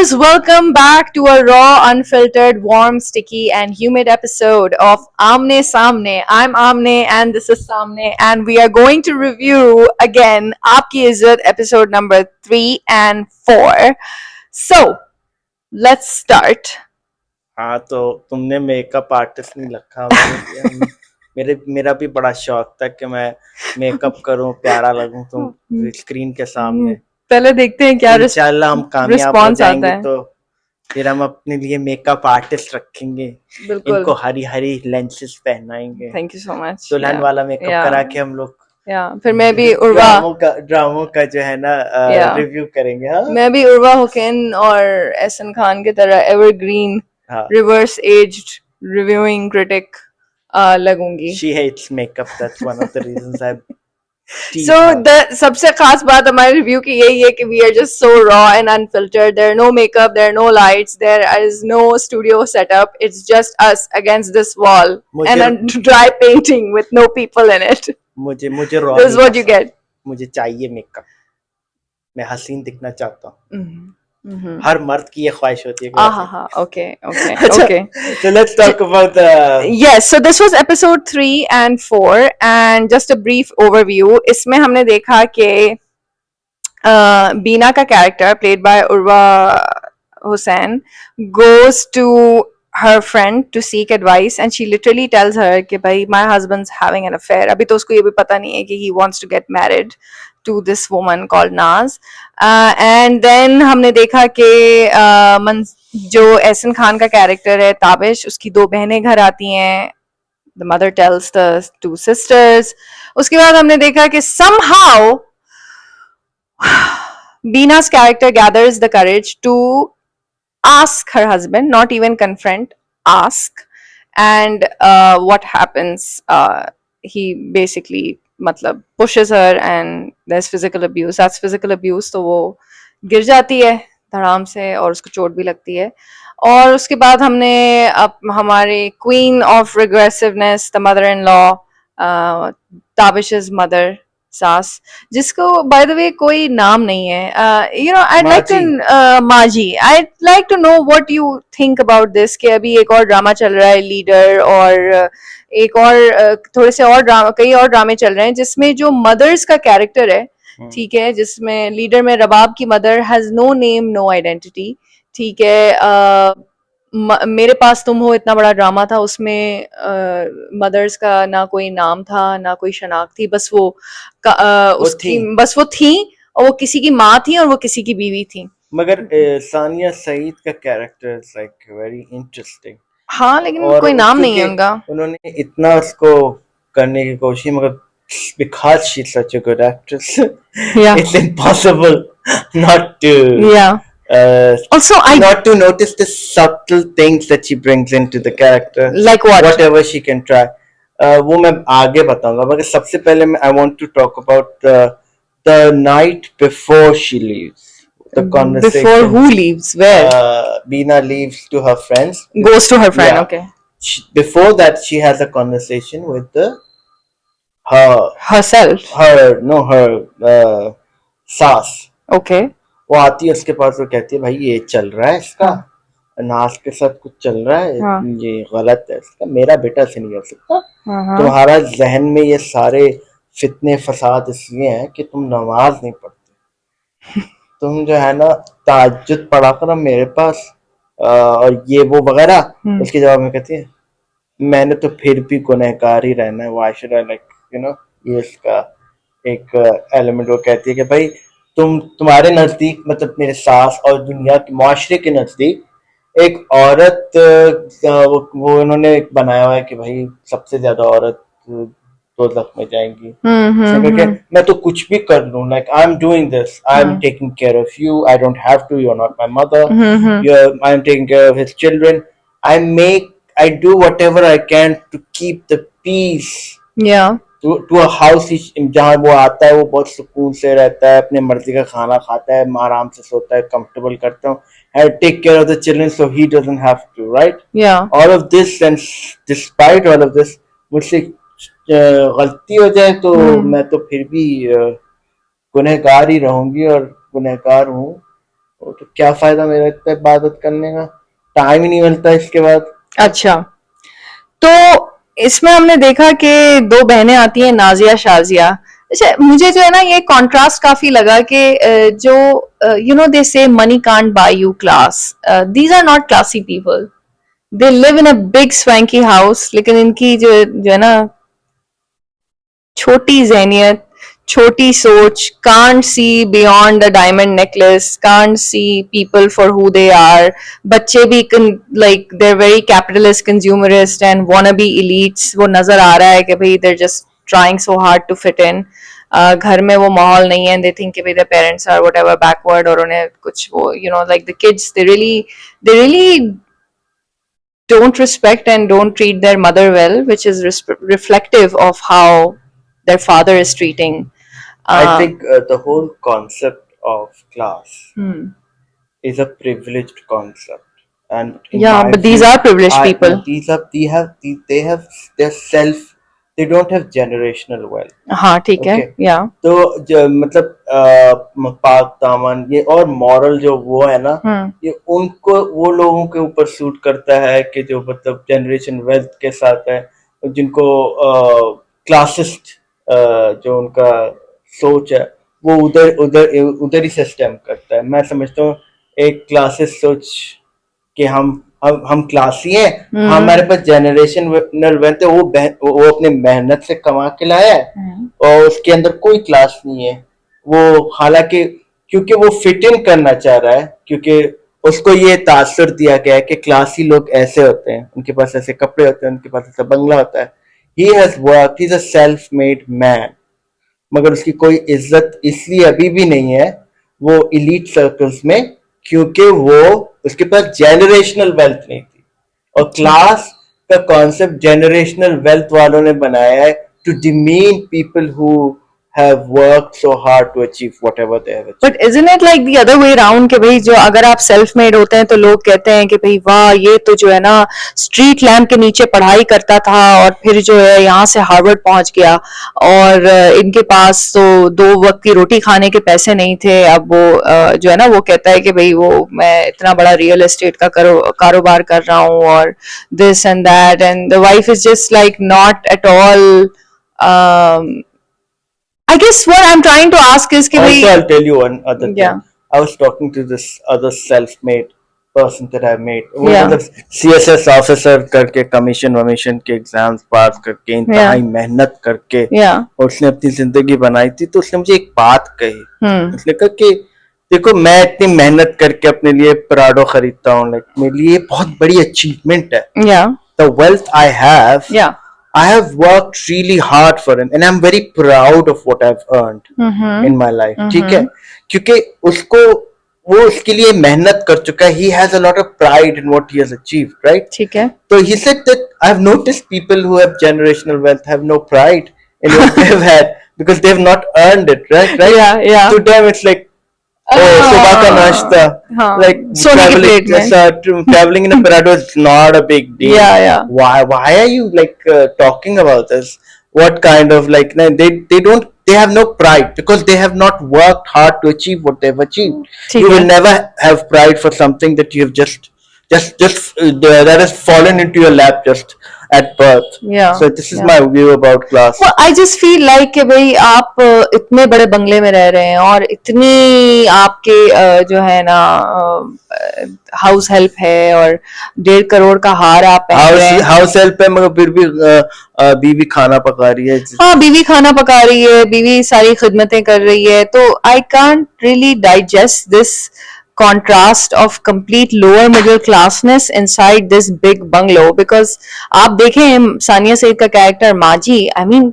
viewers, welcome back to a raw, unfiltered, warm, sticky, and humid episode of Amne Samne. I'm Amne and this is Samne, and we are going to review again Aapki Izzat episode number 3 and 4. So, let's start. हाँ तो तुमने makeup artist नहीं रखा, मैंने किया। मेरा भी बड़ा शौक था कि मैं मेकअप करूं, प्यारा लगूं तुम स्क्रीन के सामने। पहले देखते हैं क्या इंशाल्लाह हम कामयाब हो रिस्पॉन्स आता जाएंगे है। तो फिर हम अपने लिए मेकअप आर्टिस्ट रखेंगे, बिल्कुल। इनको हरी हरी लेंसेज पहनाएंगे, थैंक यू सो मच। दुल्हन वाला मेकअप करा के हम लोग फिर मैं भी उर्वा ड्रामों का जो है ना रिव्यू करेंगे। हाँ मैं भी उर्वा हुसैन और एहसन खान की तरह एवरग्रीन हाँ रिवर्स एज्ड रिव्यूइंग क्रिटिक लगूंगी। she hates makeup, that's one of the reasons I tease So her. the सबसे खास बात हमारे रिव्यू की यही है कि we are just so raw and unfiltered. There are no makeup, there are no lights, there is no studio setup. It's just us against this wall and a dry painting with no people in it. मुझे raw This is what you get. मुझे चाहिए makeup, मैं हसीन दिखना चाहता हूँ। हर मर्द की ये ख्वाहिश होती है। Okay. So let's talk about the yes. So this was episode 3 and 4, and just a brief overview. इसमें हमने देखा कि बीना का character played by Urwa Hussain goes to her friend to seek advice, and she literally tells her कि भाई my husband's having an affair. अभी तो उसको ये भी पता नहीं है कि he wants to get married to this woman called Naz. And then हमने देखा कि जो एहसन खान का कैरेक्टर है ताबिश, उसकी 2 बहनें घर आती हैं. The mother tells the 2 sisters. उसके बाद हमने देखा कि somehow Beena's character gathers the courage to ask her husband, not even confront, ask. And what happens, he basically मतलब pushes her and there's physical abuse. That's physical abuse. तो वो गिर जाती है धड़ाम से और उसको चोट भी लगती है. और उसके बाद हमने हमारे queen of regressiveness, the mother in law, Tabish's mother, सास, जिसको बाय द वे कोई नाम नहीं है. You know I like to माजी, I like to know what you think about this कि अभी एक और ड्रामा चल रहा है लीडर, और एक और थोड़े से और ड्रामा, कई और ड्रामे चल रहे हैं जिसमें जो मदर्स का कैरेक्टर है, ठीक है, जिसमें लीडर में रबाब की mother has no name no identity, ठीक है. मेरे पास तुम हो इतना बड़ा ड्रामा था, उसमें मदर्स का ना कोई नाम था ना कोई शनाख्त थी, बस वो उसकी बस वो थी, और वो किसी की माँ थी और वो किसी की बीवी थी. मगर सानिया सईद का character is like very interesting. हाँ, लेकिन कोई नाम नहीं है उनका. उन्होंने इतना उसको करने की कोशिश, मगर because she's such a good actress, it's impossible not to also not to notice the subtle things that she brings into the character, like whatever she can try. वो मैं आगे बताऊंगा, मगर सबसे पहले I want to talk about the night before she leaves. The conversation. Before who leaves? Where? Beena leaves to her friends. Goes to her friend. Okay. Before that, she has a conversation with herself. Her सास. Okay. वो आती है उसके पास, वो कहती है भाई ये चल रहा है इसका, नाज के साथ कुछ चल रहा है, ये गलत है इसका, मेरा बेटा से नहीं हो सकता. तुम्हारा जहन में ये सारे फितने फसाद इसलिए हैं कि तुम नमाज नहीं पढ़ते, तुम जो है ना तहज्जुद पढ़ा करो मेरे पास, और ये वो वगैरह. उसके जवाब में कहती है मैंने तो फिर भी गुनहगार ही रहना है, why should I like you know. ये इसका एक एलिमेंट. वो कहती है कि भाई तुम्हारे नजदीक, मतलब मेरे सास और दुनिया के माशरे के नजदीक एक औरत, वो उन्होंने बनाया हुआ है कि भाई सबसे ज्यादा औरत दोज़ख में जाएंगी. मैं तो कुछ भी कर लूं, like I am doing this, I am taking care of you, I don't have to, you are not my mother, I am taking care of his children, I do whatever I can to keep the peace. To a house जहाँ वो आता है वो बहुत सुकून से रहता है, अपने मर्जी का खाना खाता है, आराम से सोता है, comfortable करता हूँ, and take care of the children so he doesn't have to, right? All of this, and despite all of this, मुझसे गलती हो जाए तो मैं तो फिर भी गुनहगार ही रहूंगी और गुनहगार हूँ. तो क्या फायदा मेरा इतना इबादत करने का, टाइम ही नहीं मिलता इसके बाद। अच्छा, तो इसमें हमने देखा कि दो बहनें आती हैं, नाजिया शाजिया। अच्छा, मुझे जो है ना ये कॉन्ट्रास्ट काफी लगा कि जो you know they say money can't buy you class, these are not classy people, they live in a big swanky house, लेकिन इनकी जो है ना छोटी जहनियत, छोटी सोच, can't see beyond the diamond necklace, can't see people for who they are. बच्चे भी like they're very capitalist, consumerist and wannabe elites. वो नजर आ रहा है कि भाई they're just trying so hard to fit in. घर में वो माहौल नहीं है, they think कि भाई their parents are whatever backward, और उन्हें कुछ वो you know like the kids they really don't respect and don't treat their mother well, which is reflective of how their father is treating. I think the whole concept of class Hmm. is a privileged concept, and in Yeah, my but these view, are privileged people. they have self, they don't have generational wealth. हाँ ठीक है, Okay. yeah. तो मतलब पाक दामन ये और moral जो वो है ना, ये उनको वो लोगों के ऊपर सूट करता है कि जो मतलब जनरेशन वेल्थ के साथ है, जिनको क्लासिस्ट जो उनका सोच है वो उधर उधर उधर ही से स्टेम करता है। मैं समझता हूँ एक क्लासिस्ट सोच कि हम क्लासी हैं, हमारे पास जनरेशनल वेल्थ है, वो अपने मेहनत से कमा के लाया है और उसके अंदर कोई क्लास नहीं है। वो हालांकि क्योंकि वो फिट इन करना चाह रहा है, क्योंकि उसको ये तासुर दिया गया है कि क्लासी लोग ऐसे होते हैं, उनके पास ऐसे कपड़े होते हैं, उनके पास ऐसा बंगला होता है। He has work, he is a self made man, मगर उसकी कोई इज्जत इसलिए अभी भी नहीं है वो इलीट सर्कल्स में, क्योंकि वो उसके पास जेनरेशनल वेल्थ नहीं थी। और क्लास का कॉन्सेप्ट जेनरेशनल वेल्थ वालों ने बनाया है to demean people who have worked so hard to achieve whatever they have achieved. But isn't it like the other way around कि भाई जो अगर आप सेल्फ मेड होते हैं तो लोग कहते हैं कि भाई वाह ये तो जो है ना स्ट्रीट लैम्प के नीचे पढ़ाई करता था और फिर जो है यहाँ से हार्वर्ड पहुंच गया, और इनके पास तो 2 वक्त की रोटी खाने के पैसे नहीं थे। अब वो जो है ना वो कहता है कि भाई वो मैं इतना बड़ा रियल एस्टेट का कारोबार कर रहा हूँ और this and that, and the wife is just like not at all. I guess what I'm trying to ask is कि Also, भाई I'll tell you one other thing. Yeah. I was talking to this other self-made person that I met. वो Yeah. मतलब CSS officer करके commission वमीशन के exams पास करके इंतहाई मेहनत करके Yeah. और उसने अपनी जिंदगी बनाई थी। तो उसने मुझे एक बात कही, उसने कहा कि देखो मैं इतनी मेहनत करके अपने लिए प्राडो खरीदता हूँ, लाइक मेरे लिए बहुत बड़ी अचीवमेंट है। Yeah. The wealth I have, Yeah. I have worked really hard for it and I'm very proud of what I've earned in my life. ठीक है, क्योंकि उसको वो उसके लिए मेहनत कर चुका है। He has a lot of pride in what he has achieved, right? ठीक है। So he said that I've noticed people who have generational wealth have no pride in what they've had because they've not earned it, right? Right? Yeah, yeah. To them it's like, oh, सुबह का नाश्ता, like traveling in a Prado is not a big deal. Yeah, yeah. Why are you like talking about this? What kind of like they have no pride because they have not worked hard to achieve what they've achieved. You will never have pride for something that you've just that has fallen into your lap just at birth. Yeah. So this is my view about class. Well, I just feel like कि भाई आप इतने बड़े बंगले में रह रहे हैं और इतनी आपके जो है ना हाउस हेल्प है और 1.5 करोड़ का हार आप पहन रहे हैं। हाउस हेल्प है मगर फिर भी बीवी खाना पका रही है। हाँ, बीवी खाना पका रही है, बीवी सारी खिदमतें कर रही है, तो I can't really digest this contrast of complete lower middle classness inside this big bungalow, because आप देखें सानिया सईद का कैरेक्टर माजी, I mean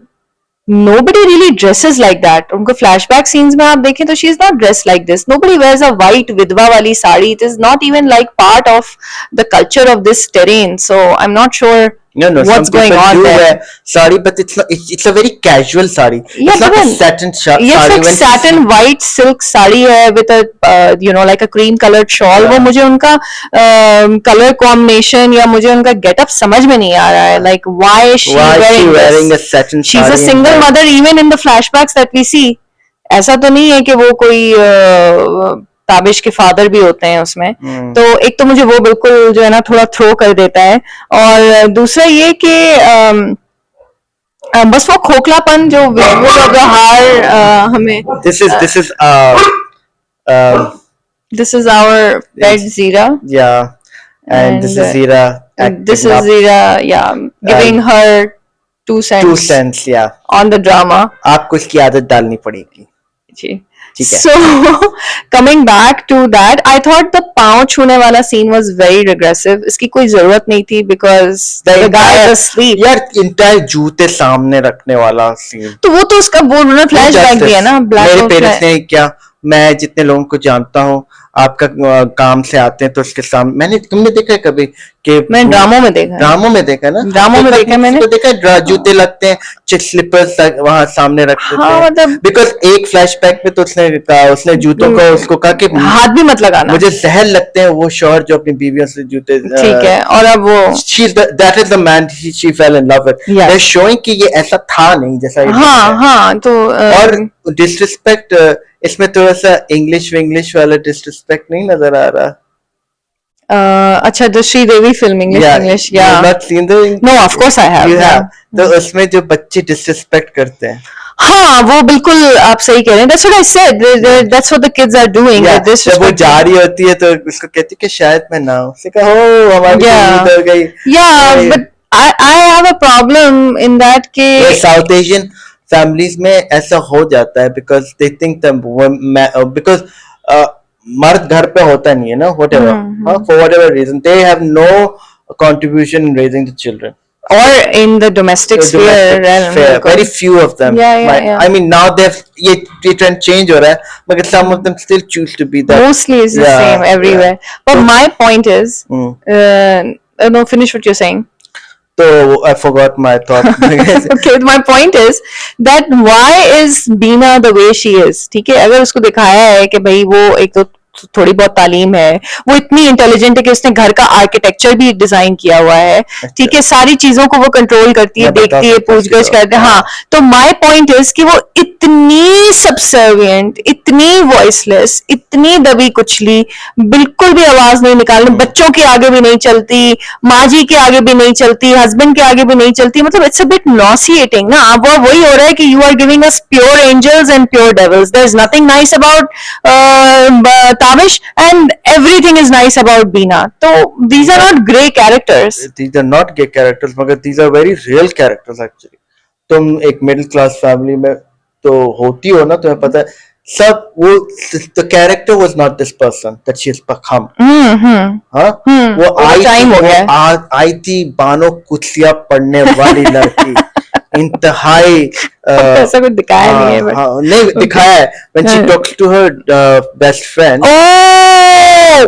nobody really dresses like that. उनको flashback scenes में आप देखें तो she is not dressed like this. Nobody wears a white विधवा वाली sari. It is not even like part of the culture of this terrain. So I'm not sure what's going on there. Sari, but it's a very casual sari. Yeah, it's not a satin sari. Yes, like satin white silk sari है with a like a cream colored shawl. वो मुझे उनका color combination या मुझे उनका getup समझ में नहीं आ रहा है. Like why is she wearing a satin She's a single mother even in the flashbacks that we see. ऐसा तो नहीं है कि वो कोई ताबिश के फादर भी होते हैं उसमें, तो एक तो मुझे वो बिल्कुल जो है ना थोड़ा थ्रो कर देता है, और दूसरा ये कि बस वो खोखलापन जो व्यवहार हमें this is this is our pet Zira, yeah, and this is Zira this acting is up Zira, yeah, giving her 2 cents 2 cents, yeah. on the drama. आपको इसकी आदत डालनी पड़ेगी। जी। ठीक है। So coming back to that, I thought the पाँव छूने वाला scene was very regressive. इसकी कोई जरूरत नहीं थी because the guy was asleep. यार इंटायर जूते सामने रखने वाला सीन, तो वो तो उसका वो उन्होंने फ्लैशबैक दिया ना, मेरे पेरेंट्स ने क्या, मैं जितने लोगों को जानता हूँ आपका काम से आते हैं तो उसके सामने, तुमने देखा है कभी कि मैं ड्रामों में देखा है, ड्रामों में देखा है ना, ड्रामों में देखा है मैंने, तो देखा जूते लगते हैं, स्लीपर्स वहां सामने रख देते हैं, मतलब बिकॉज एक फ्लैशबैक में तो उसने जूतों को उसको कहा कि हाथ भी मत लगाना, मुझे जहर लगते हैं, वो शौहर जो अपनी बीवियों से जूते, ठीक है, और अब वो that is the man she fell in love with. They're showing कि ये ऐसा था नहीं जैसा, हाँ तो और डिसरिस्पेक्ट इसमें थोड़ा सा इंग्लिश वाला डिसरिस्पेक्ट नहीं नजर आ रहा। अच्छा, the Sridevi film English, yeah, not seen the, no of course I have, you have, तो उसमें जो बच्चे डिसरिस्पेक्ट करते हैं, हाँ वो बिल्कुल आप सही कह रहे हैं, that's what I said, that's what the kids are doing, जब वो जा रही होती है तो उसको कहती है कि शायद मैं ना, उससे कहा हो हमारी उम्मीद हो गई, but I have a problem in that के साउथ एशियन फैमिलीज में ऐसा हो जाता है because they think because मर्द घर पे होता नहीं है ना, whatever, for whatever reason they have no contribution in raising the children or in the domestic sphere, very few of them, I mean now ये trend change हो रहा है, but some of them still choose to be that, mostly is the same everywhere, but my point is no, finish what you're saying. So I forgot my thought. Okay, my point is that why is Beena the way she is? ठीक है, अगर उसको दिखाया है कि भाई वो एक तो थोड़ी बहुत तालीम है, वो इतनी इंटेलिजेंट है कि उसने घर का आर्किटेक्चर भी डिजाइन किया हुआ है, ठीक है, सारी चीजों को वो कंट्रोल करती है, देखती है, पूछगछ करती है, हाँ, तो माय पॉइंट इज कि वो इतनी सबसर्विएंट, इतनी वॉइसलेस, इतनी दबी कुचली, बिल्कुल भी आवाज नहीं निकालने, बच्चों के आगे भी नहीं चलती, माँ जी के आगे भी नहीं चलती, हस्बैंड के आगे भी नहीं चलती, मतलब इट्स अ बिट नॉसिएटिंग ना। अब वो वही हो रहा है कि you are giving us pure angels and pure devils, there is nothing nice about Tavish and everything is nice about Beena. So these are not grey characters. These are not gay characters, मगर these are very real characters actually. तुम एक middle class family में तो होती हो ना, तुम्हें पता है सब वो, the character was not this person that she has become. हाँ, वो आई थी बानो कुत्सिया पढ़ने वाली लड़की, इंतहाई ऐसा कुछ दिखाया नहीं है, नहीं दिखाया है when she talks to her best friend. Oh,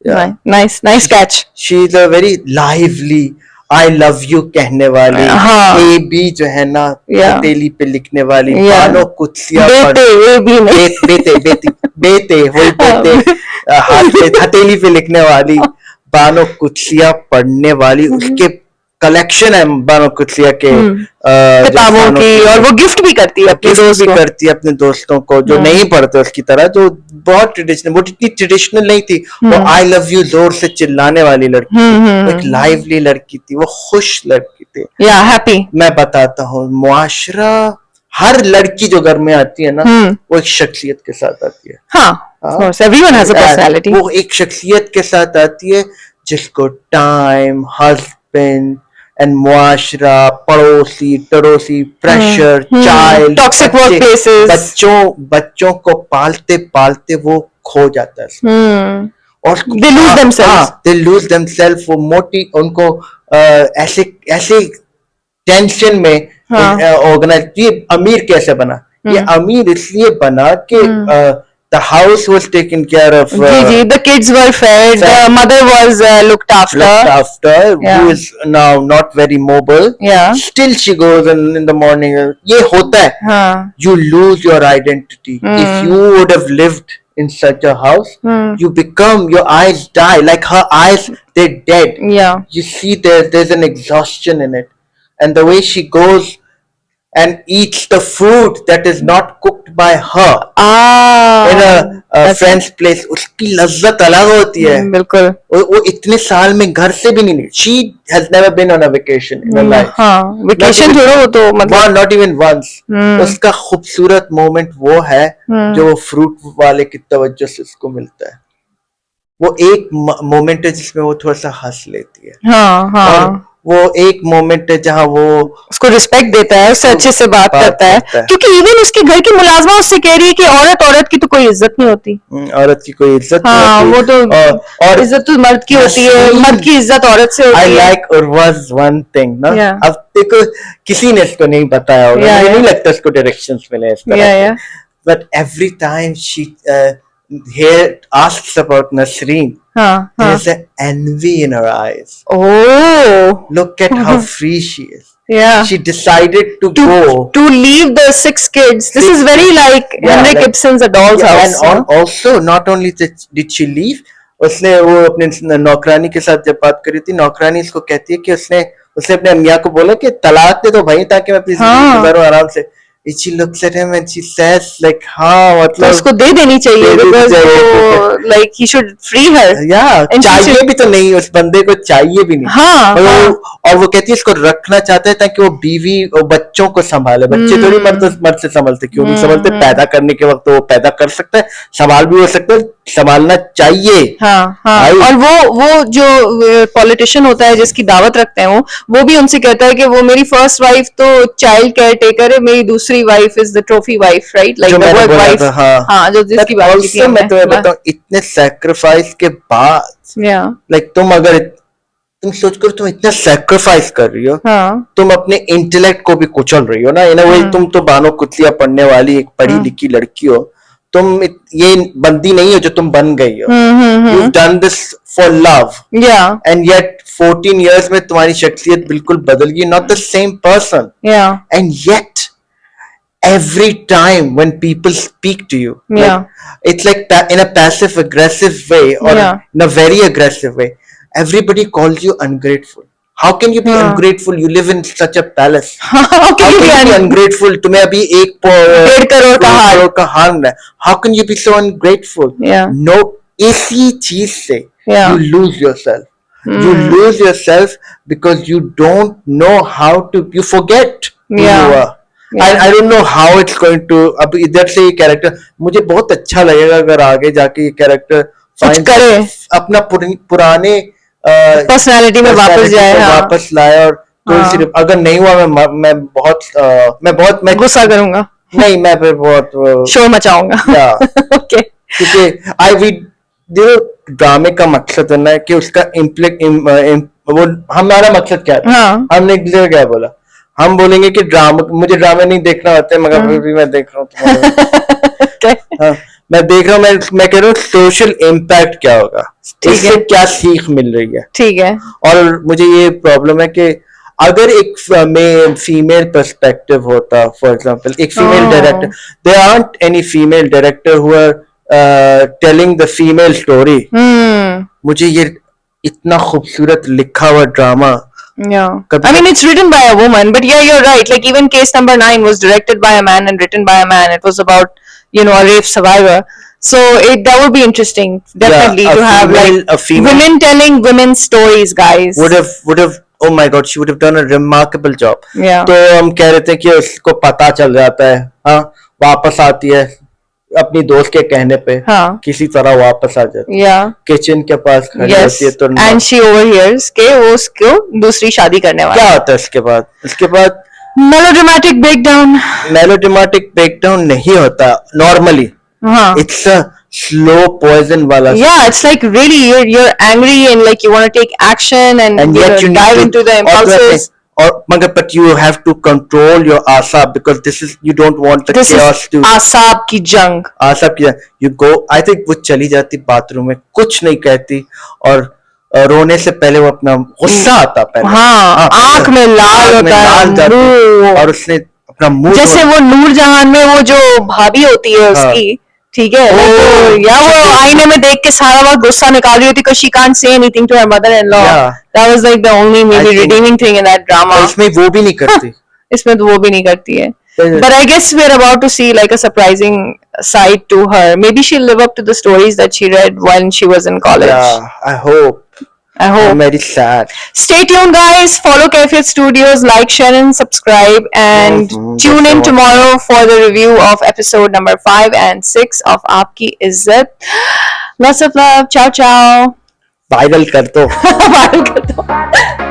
yeah. nice catch. She is a very lively, I love you कहने वाली, ए बी जो है ना हथेली पे लिखने वाली, बानो कुत्सिया बेते हथेली पे लिखने वाली, बानो कुत्सिया पढ़ने वाली, उसके कलेक्शन है बानो कुत्सिया के किताबों की, और वो गिफ्ट भी करती है अपने दोस्तों को जो नहीं पढ़ते उसकी तरह, जो बहुत ट्रेडिशनल, वो इतनी ट्रेडिशनल नहीं थी, वो आई लव यू जोर से चिल्लाने वाली लड़की, वो एक लाइवली लड़की थी, वो खुश लड़की थी, हैप्पी। मैं बताता हूँ, मुआशरा, हर लड़की जो घर में आती है ना, वो एक शख्सियत के साथ आती है, everyone has a personality, वो एक शख्सियत के साथ आती है जिसको टाइम, हस्बैंड एंड मुआशरा, पड़ोसी टड़ोसी, प्रेशर, चाइल्ड, टॉक्सिक वर्कप्लेसेस, बच्चों को पालते पालते वो खो जाता है, और they lose themselves, वो मोटी उनको ऐसे टेंशन में ऑर्गेनाइज, ये अमीर कैसे बना, ये अमीर इसलिए बना कि the house was taken care of, the kids were fed, the mother was looked after, who is now not very mobile, still she goes in the morning, ये होता है, you lose your identity, if you would have lived in such a house, you become, your eyes die, like her eyes, they're dead, you see there's an exhaustion in it, and the way she goes and eats the food that is not cooked by her in a friend's place, उसकी लज्जत अलग होती है। बिल्कुल। वो इतने साल में घर से भी नहीं, she has never been on a vacation in her life। हाँ, वेकेशन छोड़ो, वो तो मतलब not even once। उसका खूबसूरत मोमेंट वो है जो फ्रूट वाले की तवज्जो से उसको मिलता है। वो एक मोमेंट है जिसमें वो थोड़ा सा हंस लेती है। हाँ हाँ। और वो एक मोमेंट है जहाँ वो उसको रिस्पेक्ट देता है, उससे अच्छे से बात करता है, क्योंकि इवन उसके घर की मुलाजमा उससे कह रही है कि औरत की तो कोई इज्जत नहीं होती। औरत की कोई इज्जत हाँ, नहीं होती। वो तो और इज्जत तो मर्द की होती है, मर्द की इज्जत औरत से होती है। I like Urwa's one thing ना, अब देखो किसी ने इसको नहीं बताया होगा, मुझे नहीं लगता इसको डायरेक्शंस मिले इस तरह के, but every time she here asks about Nasreen, there's an envy in her eyes. Oh, look at how free she is. Yeah, she decided to go to leave the 6 kids. This is very like Henrik Ibsen's A Doll's House. And also not only did she leave, उसने वो अपने नौकरानी के साथ जब बात करी थी, नौकरानी इसको कहती है कि उसने अपने मियाँ को बोला कि तलाक दे दो भाई ताकि मैं अपनी जिंदगी गुजारूं आराम से। She looks at him and she says like हाँ मतलब तो उसको दे देनी चाहिए, because like he should free her। चाहिए भी तो नहीं, उस बंदे को चाहिए भी नहीं। और वो कहती है इसको रखना चाहता है ताकि वो बीवी और बच्चों को संभाले। बच्चे थोड़ी मर्द से संभलते, क्यों नहीं संभलते? पैदा करने के वक्त वो पैदा कर सकता है, संभाल भी हो सकता है, संभालना चाहिए। और वो जो पॉलिटिशियन होता है जिसकी दावत रखते हैं वो भी उनसे कहता है कि वो मेरी फर्स्ट वाइफ तो चाइल्ड केयर टेकर है, मेरी दूसरी wife is the trophy wife, right? Like the work wife. हाँ, जो जिसकी बात की थी। मैं तुम्हें बताऊं, इतने सैक्रिफाइस के बाद लाइक तुम सोच करो, तुम इतना सैक्रिफाइस कर रही हो, तुम अपने इंटेलेक्ट को भी कुचल रही हो ना, इन अ वे। तुम तो बानो कुतलिया पढ़ने वाली एक पढ़ी लिखी लड़की हो, तुम ये बंदी नहीं हो जो तुम बन गई हो। You've done this for love, and yet 14 years में तुम्हारी शख्सियत बिल्कुल बदल गई, not the same person, and yet every time when people speak to you, like, it's like in a passive aggressive way or in a very aggressive way, everybody calls you ungrateful. How can you be ungrateful? You live in such a palace. How can you be ungrateful? तुम्हें अभी 1.5 करोड़ का horn है। How can you be so ungrateful? No, इसी चीज से you lose yourself. You lose yourself because you don't know how to. You forget who you are. I don't know how it's going to. अब इधर से ये character मुझे बहुत अच्छा लगेगा अगर आगे जाके ये कैरेक्टर अपना पुराने पर्सनालिटी में वापस लाए। और तो सिर्फ अगर नहीं हुआ मैं बहुत गुस्सा करूंगा। नहीं, मैं फिर बहुत शोर मचाऊंगा। ओके, क्योंकि ड्रामे का मकसद है ना कि उसका वो हमारा मकसद क्या था? हमने क्या बोला? हम बोलेंगे कि मुझे ड्रामे नहीं देखना होता है, मगर फिर भी मैं देख रहा हूँ। मैं देख रहा हूँ, मैं कह रहा हूँ सोशल इम्पैक्ट क्या होगा, इससे क्या सीख मिल रही है। ठीक है। और मुझे ये प्रॉब्लम है कि अगर एक फीमेल पर्सपेक्टिव होता, फॉर एग्जांपल एक female director, there aren't any female director who are telling the female story. मुझे ये इतना खूबसूरत लिखा हुआ drama, I mean, it's written by a woman, but yeah, you're right. Like even case number 9 was directed by a man and written by a man. It was about, a rape survivor. So that would be interesting, definitely, to have like women telling women's stories, guys. Would have. Oh my God, she would have done a remarkable job. Yeah. तो हम कह रहे थे कि उसको पता चल जाता है, हाँ, वापस आती है अपनी दोस्त के कहने पे, किसी तरह वापस आ जाती है, किचन के पास खड़ी होती है, तो एंड शी ओवरहियर्स के वो उसको दूसरी शादी करने वाला। क्या होता है इसके बाद मेलोड्रामेटिक ब्रेकडाउन नहीं होता normally. It's a slow poison wala. Yeah, it's like really you're angry and like you want to take action and yet you dive into the impulses. But you have to control your asab because you don't want the chaos to. Asab की जंग। You go. I think वो चली जाती bathroom में, कुछ नहीं कहती, और रोने से पहले वो अपना गुस्सा आता पहले। हाँ, आंख में लाल होता है, और उसने अपना मुंह, जैसे वो नूरजहान में वो जो भाभी होती है उसकी, ठीक है, वो आईने में देख के सारा वक्त गुस्सा निकाल रही होती, because she can't say anything to her mother-in-law. That was like the only maybe redeeming thing in that drama. इसमें वो भी नहीं करती। इसमें तो वो भी नहीं करती है. But But I guess we're about to see like a surprising side to her. Maybe she'll live up to the stories that she read when she was in college. yeah, I hope. I hope. I'm very sad. Stay tuned, guys. Follow Cafe Studios, like, share, and subscribe. And tune in tomorrow for the review of episode number 5 and 6 of Aapki Izzat. Lots of love. Ciao, ciao. Viral kar do. Viral kar do.